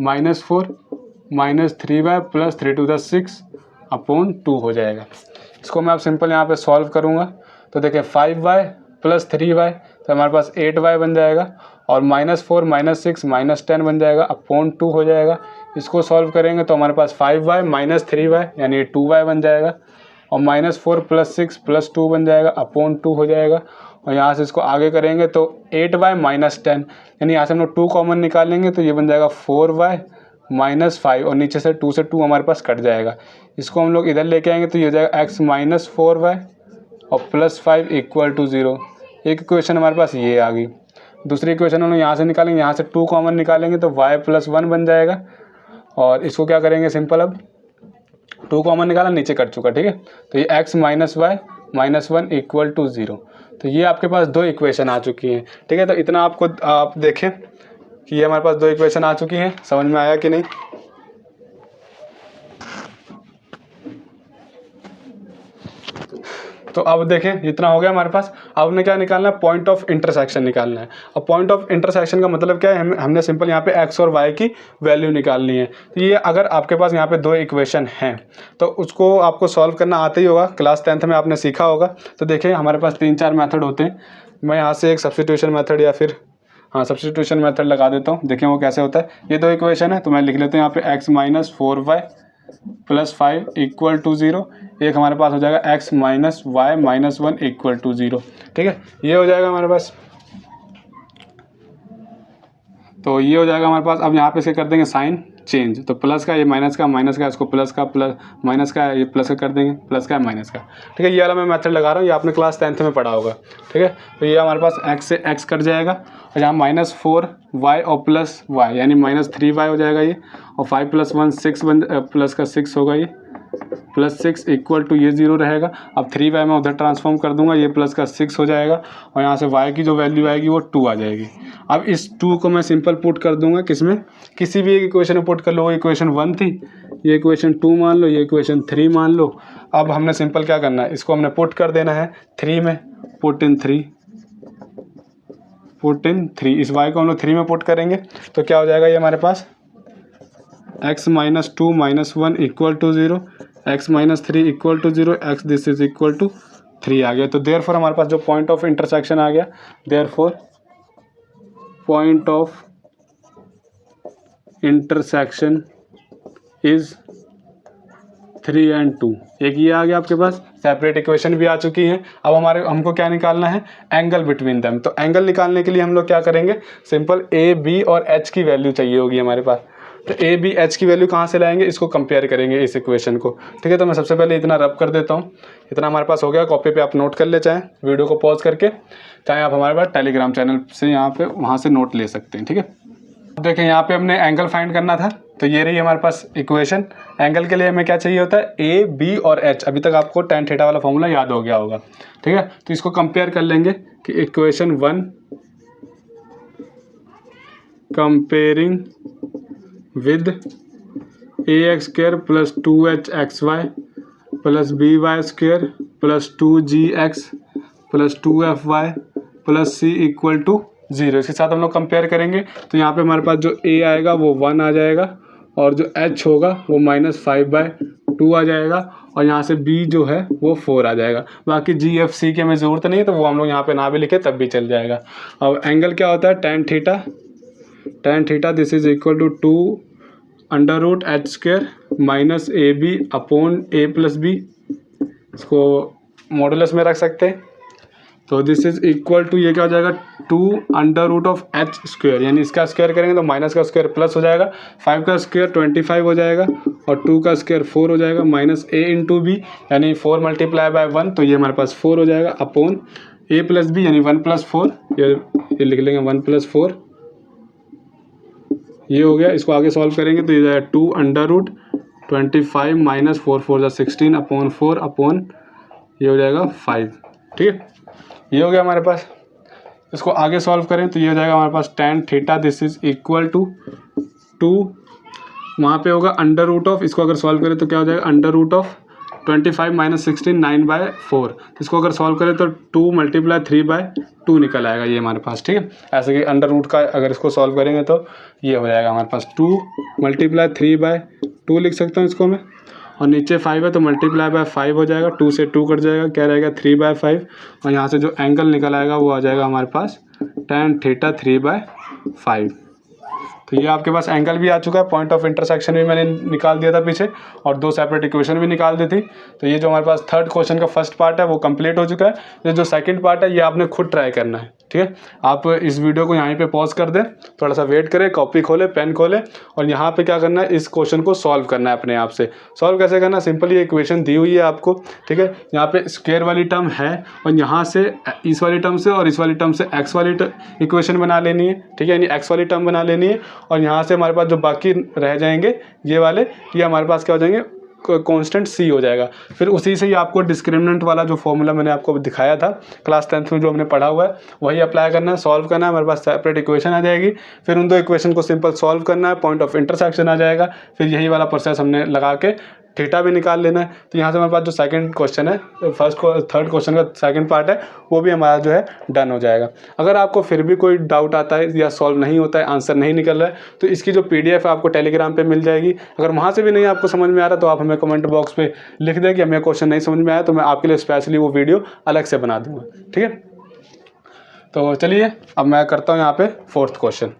minus 4 minus 3y plus 3 to the 6 upon 2 हो जाएगा। इसको मैं अब सिंपल यहाँ पे सॉल्व करूँगा। तो देखें 5y प्लस 3y, तो हमारे पास 8y बन जाएगा, और माइनस 4 माइनस 6 माइनस 10 बन जाएगा, अपॉन 2 हो जाएगा। इसको सॉल्व करेंगे तो हमारे पास 5y माइनस 3y यानी 2y बन जाएगा, और माइनस 4 प्लस 6 प्लस 2 बन जाएगा, अपॉन 2 हो जाएगा। और यहाँ से इसको आगे करेंगे तो 8y माइनस 10, यानी यहाँ से हम लोग 2 कॉमन निकालेंगे तो ये बन जाएगा 4y माइनस 5, और नीचे से 2 से 2 हमारे पास कट जाएगा। इसको हम लोग इधर लेके आएंगे तो ये हो जाएगा x माइनस 4y और प्लस 5 इक्वल टू 0। एक इक्वेशन हमारे पास ये आ गई। दूसरी इक्वेशन हम लोग यहाँ से निकालेंगे, यहाँ से 2 कॉमन निकालेंगे तो y प्लस 1 बन जाएगा, और इसको क्या करेंगे सिंपल, अब 2 कॉमन निकाला, नीचे कट चुका, ठीक है। तो ये x minus y minus 1 equal to 0। तो ये आपके पास दो इक्वेशन आ चुकी हैं, ठीक है। तो इतना आपको आप देखें कि ये हमारे पास दो इक्वेशन आ चुकी हैं। समझ में आया कि नहीं। तो अब देखें इतना हो गया हमारे पास। अब हमें क्या निकालना है, पॉइंट ऑफ इंटरसेक्शन निकालना है। अब पॉइंट ऑफ इंटरसेक्शन का मतलब क्या है, हमने सिंपल यहाँ पे x और y की वैल्यू निकालनी है। तो ये अगर आपके पास यहाँ पे दो इक्वेशन हैं तो उसको आपको सॉल्व करना आता ही होगा, क्लास 10th में आपने सीखा होगा। तो देखिए हमारे पास 3-4 मेथड होते हैं। मैं यहाँ से एक सब्स्टिट्यूशन मेथड या फिर सब्स्टिट्यूशन मेथड लगा देता हूँ। देखें वो कैसे होता है। ये दो इक्वेशन है तो मैं लिख लेता हूँ यहाँ पे x minus 4y plus 5 equal to 0। एक हमारे पास हो जाएगा x minus y minus 1 equal to 0, ठीक है। ये हो जाएगा हमारे पास। तो ये हो जाएगा हमारे पास। अब यहाँ पे से कर देंगे साइन चेंज, तो प्लस का ये माइनस का, माइनस का इसको प्लस का, प्लस माइनस का ये प्लस का कर देंगे, प्लस का माइनस का, ठीक है। ये वाला मैं मेथड लगा रहा हूँ, ये आपने क्लास 10th में पढ़ा होगा, ठीक है। तो ये हमारे पास x से x कट जाएगा, और यहाँ माइनस 4y और प्लस y यानी माइनस 3y हो जाएगा ये, और 5 प्लस 1 6 प्लस का 6 होगा, ये प्लस 6 इक्वल टू ये 0 रहेगा। अब 3y मैं उधर ट्रांसफॉर्म कर दूंगा, ये प्लस का 6 हो जाएगा, और यहाँ से y की जो वैल्यू आएगी वो 2 आ जाएगी। अब इस 2 को मैं सिंपल पुट कर दूंगा किसमें, किसी भी एक इक्वेशन में पुट कर लो। वो इक्वेशन 1 थी, ये इक्वेशन 2 मान लो, ये इक्वेशन 3 मान लो। अब हमने सिंपल क्या करना है, इसको हमने पुट कर देना है 3 में, पुट इन 3। इस y को हम लोग 3 में पुट करेंगे तो क्या हो जाएगा, ये हमारे पास x minus 2 minus 1 equal to 0, x minus 3 equal to 0, x this is equal to 3 आ गया। तो देयरफॉर हमारे पास जो पॉइंट ऑफ इंटरसेक्शन आ गया, therefore point of intersection is 3 and 2। एक ये आ गया आपके पास, सेपरेट इक्वेशन भी आ चुकी है। अब हमको क्या निकालना है, एंगल बिटवीन देम। तो एंगल निकालने के लिए हम लोग क्या करेंगे, सिंपल a b और h की वैल्यू चाहिए होगी हमारे पास। तो a b h की वैल्यू कहाँ से लाएंगे, इसको कंपेयर करेंगे इस इक्वेशन को, ठीक है। तो मैं सबसे पहले इतना रब कर देता हूँ। इतना हमारे पास हो गया, कॉपी पे आप नोट कर ले, चाहे वीडियो को पॉज करके, चाहे आप हमारे पास टेलीग्राम चैनल से यहाँ पे वहाँ से नोट ले सकते हैं, ठीक है। देखें यहाँ पे हमने एंगल फाइंड करना था, तो ये रही हमारे पास इक्वेशन। एंगल के लिए हमें क्या चाहिए होता है, ए बी और एच। अभी तक आपको tan थीटा वाला फॉर्मूला याद हो गया होगा, ठीक है। तो इसको कंपेयर कर लेंगे कि equation 1 comparing with ax² plus 2hxy plus by² plus 2gx plus 2fy plus c equal to 0। इसके साथ हम लोग कंपेयर करेंगे तो यहाँ पे हमारे पास जो a आएगा वो 1 आ जाएगा, और जो h होगा वो -5/2 आ जाएगा, और यहाँ से b जो है वो 4 आ जाएगा। बाकी g f c की हमें ज़रूरत नहीं है, तो वो हम लोग यहाँ पे ना भी लिखे तब भी चल जाएगा। अब एंगल क्या होता है, tan theta this is equal to 2√h² minus ab upon a plus b। इसको मॉडुलस में रख सकते हैं, तो दिस इज इक्वल टू, ये क्या हो जाएगा, 2√h², यानी इसका स्क्वायर करेंगे तो माइनस का स्क्वायर प्लस हो जाएगा, 5 का स्क्वायर 25 हो जाएगा और 2 का स्क्वायर 4 हो जाएगा, माइनस a इंटू बी यानी 4 मल्टीप्लाई बाय 1, तो ये हमारे पास 4 हो जाएगा, अपॉन a प्लस बी यानी 1 + 4, ये लिख लेंगे 1 + 4, ये हो गया। इसको आगे सॉल्व करेंगे तो ये जाएगा 2√25 माइनस 4 4 16 अपॉन 4 अपॉन ये हो जाएगा 5, ठीक है, ये हो गया हमारे पास। इसको आगे सॉल्व करें तो ये हो जाएगा हमारे पास tan theta, this is equal to 2, वहाँ पे होगा √ऑफ, इसको अगर सॉल्व करें तो क्या हो जाएगा, √25 माइनस 16 9/4, इसको अगर सॉल्व करें तो 2 × 3/2 निकल आएगा ये हमारे पास, ठीक है। ऐसे कि √ का अगर इसको सॉल्व करेंगे तो ये हो जाएगा हमारे पास 2 × 3/2 लिख सकता हूँ इसको मैं, और नीचे 5 है तो मल्टीप्लाई बाय 5 हो जाएगा, 2 से 2 कट जाएगा, क्या रहेगा 3/5, और यहाँ से जो एंगल निकल आएगा वो आ जाएगा हमारे पास tan थीटा 3/5। तो ये आपके पास एंगल भी आ चुका है, पॉइंट ऑफ इंटरसेक्शन भी मैंने निकाल दिया था पीछे, और 2 सेपरेट इक्वेशन भी निकाल दी थी। तो ये जो हमारे पास थर्ड क्वेश्चन का फर्स्ट पार्ट है वो कंप्लीट हो चुका है। ये जो सेकंड पार्ट है ये आपने खुद ट्राई करना है, ठीक है। आप इस वीडियो को यहीं पे पॉज कर दें, थोड़ा सा वेट करें, कॉपी खोलें, पेन खोलें, और यहाँ पे क्या करना है, इस क्वेश्चन को सॉल्व करना है अपने आप से। सॉल्व कैसे करना है, सिंपली इक्वेशन दी हुई है आपको, ठीक है। यहाँ पे स्क्वायर वाली टर्म है और यहाँ से इस वाली टर्म से और इस वाली टर्म से एक्स वाली इक्वेशन बना लेनी है, ठीक है, यानी एक्स वाली टर्म बना लेनी है, और यहाँ से हमारे पास जो बाकी रह जाएंगे ये वाले, ये हमारे पास क्या हो जाएंगे, कांस्टेंट c हो जाएगा। फिर उसी से ही आपको डिस्क्रिमिनेंट वाला जो फॉर्मूला मैंने आपको दिखाया था क्लास 10th में जो हमने पढ़ा हुआ है वही अप्लाई करना है, सॉल्व करना है, हमारे पास सेपरेट इक्वेशन आ जाएगी। फिर उन दो इक्वेशन को सिंपल सॉल्व करना है, पॉइंट ऑफ इंटरसेक्शन आ जाएगा, फिर यही वाला प्रोसेस हमने लगा के थीटा भी निकाल लेना है। तो यहाँ से हमारे पास जो सेकंड क्वेश्चन है, थर्ड क्वेश्चन का सेकंड पार्ट है, वो भी हमारा जो है डन हो जाएगा। अगर आपको फिर भी कोई डाउट आता है या सॉल्व नहीं होता है, आंसर नहीं निकल रहा है, तो इसकी जो PDF है आपको टेलीग्राम पे मिल जाएगी। अगर वहाँ से भी नहीं आपको समझ में आ रहा तो आप हमें कमेंट बॉक्स पे लिख दें कि हमें क्वेश्चन नहीं समझ में आया, तो मैं आपके लिए स्पेशली वो वीडियो अलग से बना दूँगा, ठीक है। तो चलिए अब मैं करता हूँ यहाँ पे फोर्थ क्वेश्चन।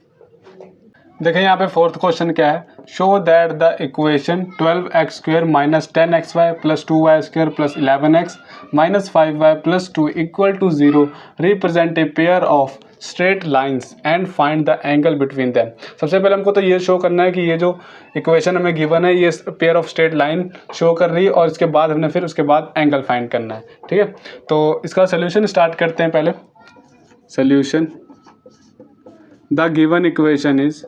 देखें यहाँ पे फोर्थ क्वेश्चन क्या है, show that the equation 12x² minus 10xy plus 2y² plus 11x minus 5y plus 2 equal to 0 represent a pair of straight lines and find the angle between them. सबसे पहले हमको तो ये शो करना है कि ये जो इक्वेशन हमें गिवन है ये pair of straight line show कर रही है, और इसके बाद हमने फिर उसके बाद एंगल फाइंड करना है, ठीक है। तो इसका सोल्यूशन स्टार्ट करते हैं। पहले solution, the given equation is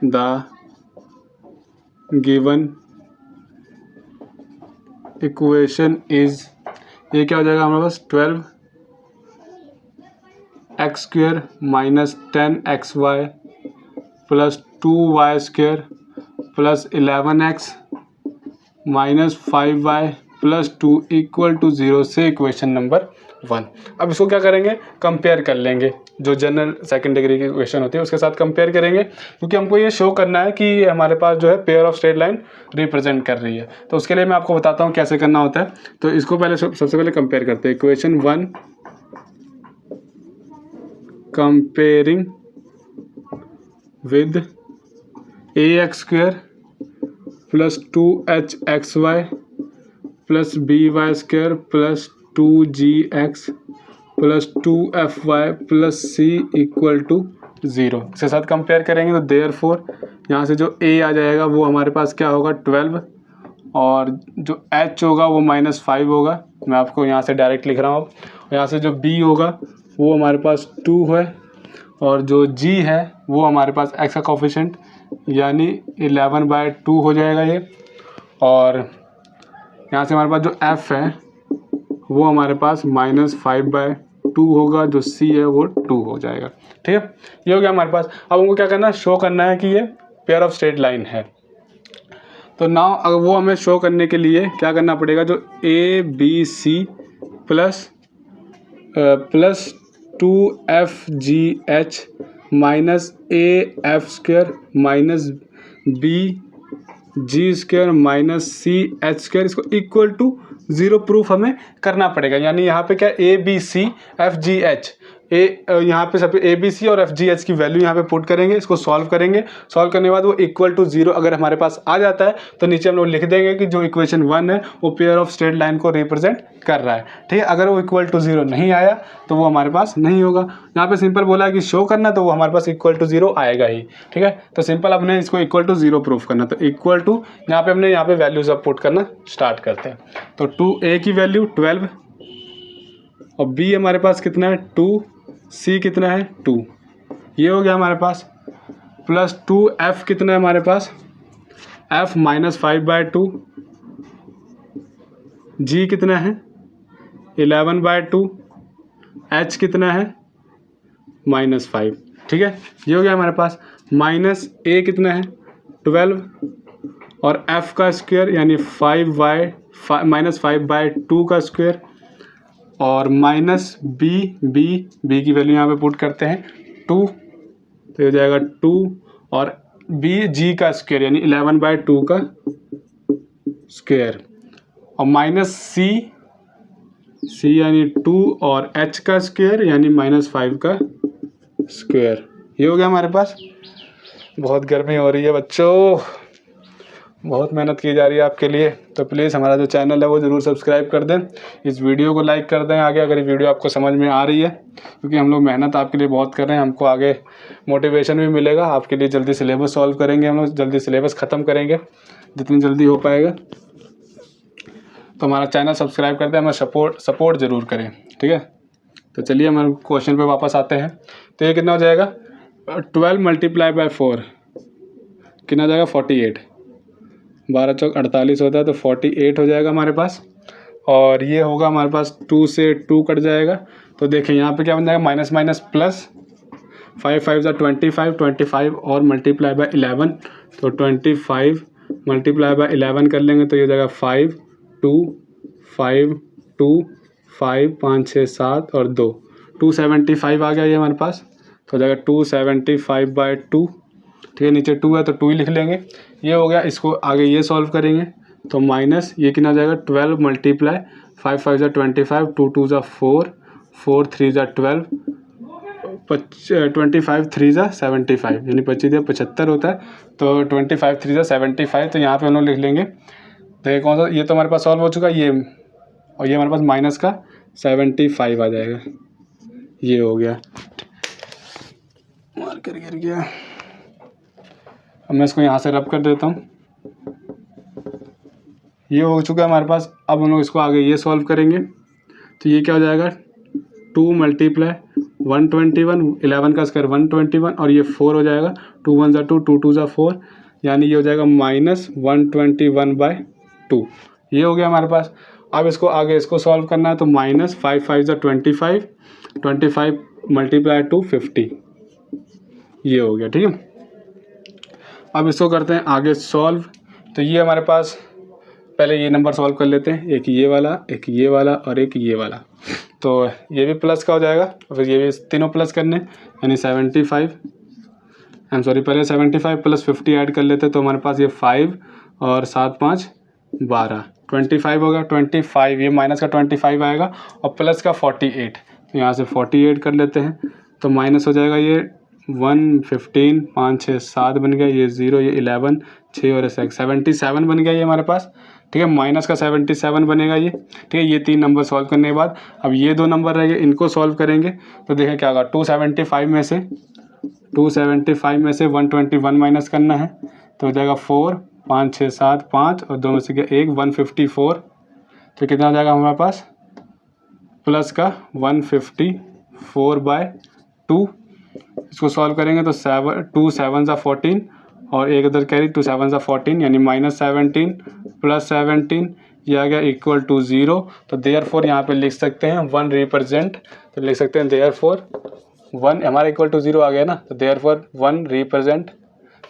the given equation is, ये क्या हो जाएगा हमारे पास 12x² minus 10xy plus 2y² plus 11x minus 5y plus 2 equal to 0 से इक्वेशन नंबर 1। अब इसको क्या करेंगे, कंपेयर कर लेंगे, जो जनरल सेकंड डिग्री की इक्वेशन होती है उसके साथ कंपेयर करेंगे, क्योंकि हमको ये शो करना है कि हमारे पास जो है pair of straight line represent कर रही है। तो उसके लिए मैं आपको बताता हूँ कैसे करना होता है। तो इसको पहले सबसे पहले कंपेयर करते हैं। Equation 1 comparing with ax² plus 2hxy plus by² plus 2gx plus 2fy plus c equal to 0 इसके साथ कंपेयर करेंगे। तो देयरफॉर यहाँ से जो a आ जाएगा वो हमारे पास क्या होगा 12, और जो h होगा वो -5 होगा, मैं आपको यहाँ से डायरेक्ट लिख रहा हूँ। यहाँ से जो b होगा वो हमारे पास 2 है, और जो g है वो हमारे पास x का कोफिशिएंट यानी 11/2 हो जाएगा ये, और यहाँ से हमारे पास जो f है वो हमारे पास -5/2 होगा, जो c है वो 2 हो जाएगा, ठीक है। ये हो गया हमारे पास। अब हमको क्या करना है, शो करना है कि ये पेयर ऑफ स्ट्रेट लाइन है। तो नाउ अगर वो हमें शो करने के लिए क्या करना पड़ेगा, जो ABC plus 2FGH minus AF² minus BG² minus CH², इसको इक्वल टू 0 प्रूफ हमें करना पड़ेगा। यानी यहाँ पे क्या ABCFGH यहाँ पे सब ए बी सी और एफ जी एच की वैल्यू यहाँ पे पुट करेंगे, इसको सॉल्व करेंगे। सॉल्व करने के बाद वो इक्वल टू 0 अगर हमारे पास आ जाता है तो नीचे हम लोग लिख देंगे कि जो इक्वेशन 1 है वो पेयर ऑफ स्ट्रेट लाइन को रिप्रेजेंट कर रहा है, ठीक है। अगर वो इक्वल टू 0 नहीं आया तो वो हमारे पास नहीं होगा। यहाँ पे सिंपल बोला है कि शो करना, तो वो हमारे पास इक्वल टू 0 आएगा ही, ठीक है। तो सिंपल अपने इसको इक्वल टू 0 प्रूफ करना, तो इक्वल टू यहाँ पे हमने यहाँ पे वैल्यूज अब पुट करना स्टार्ट करते हैं। तो 2a की वैल्यू 12 और b हमारे पास कितना है 2, c कितना है 2, ये हो गया हमारे पास। प्लस 2f कितना है हमारे पास, f -5/2, g कितना है 11/2, h कितना है -5, ठीक है। ये हो गया हमारे पास। माइनस a कितना है 12 और f का स्क्वायर यानी -5/2 का स्क्वायर और माइनस b की वैल्यू यहाँ पे पुट करते हैं 2, तो हो जाएगा 2 और g का स्क्वायर यानी 11/2 का स्क्वायर और माइनस c यानी 2 और h का स्क्वायर यानी -5 का स्क्वायर। ये हो गया हमारे पास। बहुत गर्मी हो रही है बच्चों, बहुत मेहनत की जा रही है आपके लिए, तो प्लीज़ हमारा जो चैनल है वो ज़रूर सब्सक्राइब कर दें, इस वीडियो को लाइक कर दें आगे अगर ये वीडियो आपको समझ में आ रही है, क्योंकि हम लोग मेहनत आपके लिए बहुत कर रहे हैं, हमको आगे मोटिवेशन भी मिलेगा, आपके लिए जल्दी सिलेबस सॉल्व करेंगे, हम लोग जल्दी सिलेबस ख़त्म करेंगे जितनी जल्दी हो पाएगा। तो हमारा चैनल सब्सक्राइब कर दें, हमें सपोर्ट ज़रूर करें, ठीक है। तो चलिए हमारे क्वेश्चन पर वापस आते हैं। तो ये कितना हो जाएगा 12 × 4 कितना हो जाएगा 48, 12 चौक 48 होता है तो 48 हो जाएगा हमारे पास। और ये होगा हमारे पास 2 से 2 कट जाएगा, तो देखें यहाँ पे क्या बन जाएगा माइनस माइनस प्लस, 5 5 ज़ा 25 और मल्टीप्लाई बाय 11, तो 25 मल्टीप्लाई बाय 11 कर लेंगे तो ये हो जाएगा 5 2 5 2 5 5 6 7 और 2 275 आ गया ये हमारे पास, तो हो जाएगा 275/2, ठीक है। नीचे 2 है तो 2 ही लिख लेंगे। ये हो गया, इसको आगे ये सॉल्व करेंगे तो माइनस ये कितना हो जाएगा 12 मल्टीप्लाई 5 5 ज़ा 25 2 2 ज़ा 4 4 3 ज़ा 12 25 3 ज़ा 75 यानी 25 75 होता है, तो 25 3 ज़ा 75, तो यहाँ पे हम लोग लिख लेंगे। तो ये कौन सा, ये तो हमारे पास सॉल्व हो चुका है ये, और ये हमारे पास माइनस का 75 आ जाएगा। ये हो गया, मार्कर गिर गया, अब मैं इसको यहाँ से रब कर देता हूँ। ये हो चुका है हमारे पास। अब हम लोग इसको आगे ये सॉल्व करेंगे, तो ये क्या हो जाएगा 2 मल्टीप्लाई 121 11 का स्क्वायर 121 और ये 4 हो जाएगा, 2 1 ज़ा 2 2 2 ज़ा 4 यानी ये हो जाएगा -121/2। ये हो गया हमारे पास। अब इसको आगे इसको सॉल्व करना है, तो -5 5 ज़ा 25 25 मल्टीप्लाई 2 50, ये हो गया, ठीक है। अब इसको करते हैं आगे सॉल्व, तो ये हमारे पास पहले ये नंबर सॉल्व कर लेते हैं, एक ये वाला और एक ये वाला, तो ये भी प्लस का हो जाएगा, फिर ये भी तीनों प्लस करने यानी 75 पहले 75 प्लस 50 ऐड कर लेते हैं, तो हमारे पास ये 5 और 7 5 12 25 होगा। 25 ये माइनस का 25 आएगा और प्लस का 48, तो यहाँ से 48 कर लेते हैं, तो माइनस हो जाएगा ये 1 15 5 6 7 बन गया, ये 0 ये 11 6 और 6 77 बन गया ये हमारे पास, ठीक है। माइनस का 77 बनेगा ये, ठीक है। ये 3 नंबर सॉल्व करने के बाद अब ये 2 नंबर रह गए, इनको सॉल्व करेंगे तो देखें क्या होगा। 275 में से 121 माइनस करना है, तो हो जाएगा 4 5 6 7 5 और 2 में से क्या 1 154, तो कितना हो जाएगा हमारे पास प्लस का 154/2। इसको सॉल्व करेंगे तो 2 7 ज़ा 14 और एक इधर कैरी 2 7 ज़ा 14 यानी -17 प्लस 17, ये आ गया इक्वल टू 0। तो देयरफॉर यहाँ पे लिख सकते हैं 1 रिप्रेजेंट, तो लिख सकते हैं देयरफॉर 1 हमारा इक्वल टू 0 आ गया ना, तो therefore 1 represent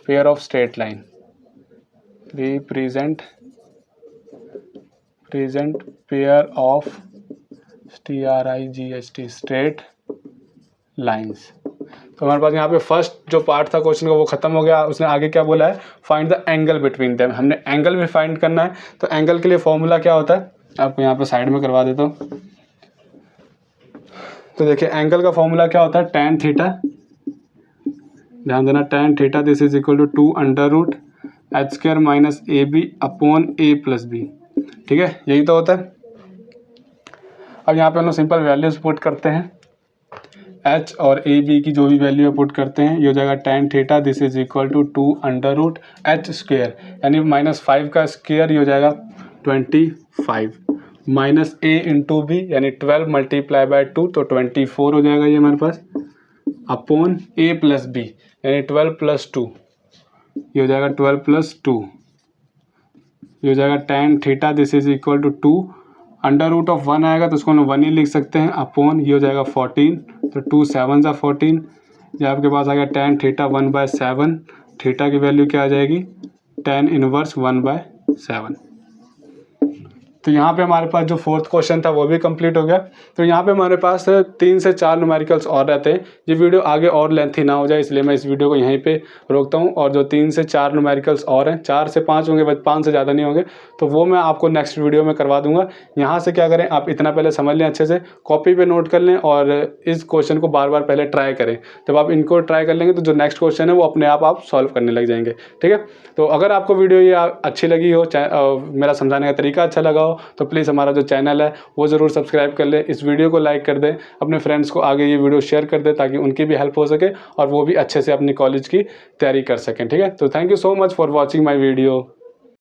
pair of straight line, represent pair of TRIGHT straight lines. तो हमारे पास यहाँ पे फर्स्ट जो पार्ट था क्वेश्चन का वो खत्म हो गया। उसने आगे क्या बोला है, find the angle between them. हमने एंगल भी फाइंड करना है, तो एंगल के लिए फॉर्मूला क्या होता है आपको यहाँ पे साइड में करवा देता हूँ। तो देखिए एंगल का फॉर्मूला क्या होता है, tan थीटा, ध्यान देना, tan theta this is equal to 2 under root h square minus a b upon a plus b. ठीक है, यही तो होता है। अब यहाँ पे हम लोग सिंपल वैल्यूज पुट करते हैं, एच और ए बी की जो भी वैल्यू पुट करते हैं, ये हो जाएगा tan theta this is equal to 2 under root h square यानी -5 का स्क्वायर, ये हो जाएगा 25 माइनस ए इंटू बी यानी 12 मल्टीप्लाई बाय 2 तो 24 हो जाएगा ये हमारे पास, अपॉन ए प्लस बी यानी 12 प्लस 2, ये हो जाएगा 12 प्लस 2, ये हो जाएगा tan theta this is equal to 2 under root of 1 आएगा तो उसको हम 1 ही लिख सकते हैं, अपॉन ये हो जाएगा 14 तो 2 7 जा 14, ये आपके पास आ गया tan थीटा 1/7, थीटा की वैल्यू क्या आ जाएगी, tan इनवर्स 1/7। तो यहाँ पे हमारे पास जो फोर्थ क्वेश्चन था वो भी कंप्लीट हो गया। तो यहाँ पे हमारे पास 3 से 4 न्यूमेरिकल्स और रहते हैं। ये वीडियो आगे और लेंथी ना हो जाए इसलिए मैं इस वीडियो को यहीं पे रोकता हूँ, और जो 3 से 4 न्यूमेरिकल्स और हैं, 4 से 5 होंगे, बस 5 से ज़्यादा नहीं होंगे, तो वो मैं आपको नेक्स्ट वीडियो में करवा दूंगा। यहाँ से क्या करें, आप इतना पहले समझ लें अच्छे से, कॉपी पर नोट कर लें और इस क्वेश्चन को बार बार पहले ट्राई करें। जब आप इनको ट्राई कर लेंगे तो जो नेक्स्ट क्वेश्चन है वो अपने आप सॉल्व करने लग जाएंगे। ठीक है, तो अगर आपको वीडियो ये अच्छी लगी हो, मेरा समझाने का तरीका अच्छा लगा हो, तो प्लीज़ हमारा जो चैनल है वो ज़रूर सब्सक्राइब कर लें, इस वीडियो को लाइक कर दें, अपने फ्रेंड्स को आगे ये वीडियो शेयर कर दें ताकि उनकी भी हेल्प हो सके और वो भी अच्छे से अपनी कॉलेज की तैयारी कर सकें। ठीक है, तो thank you so much for watching my video.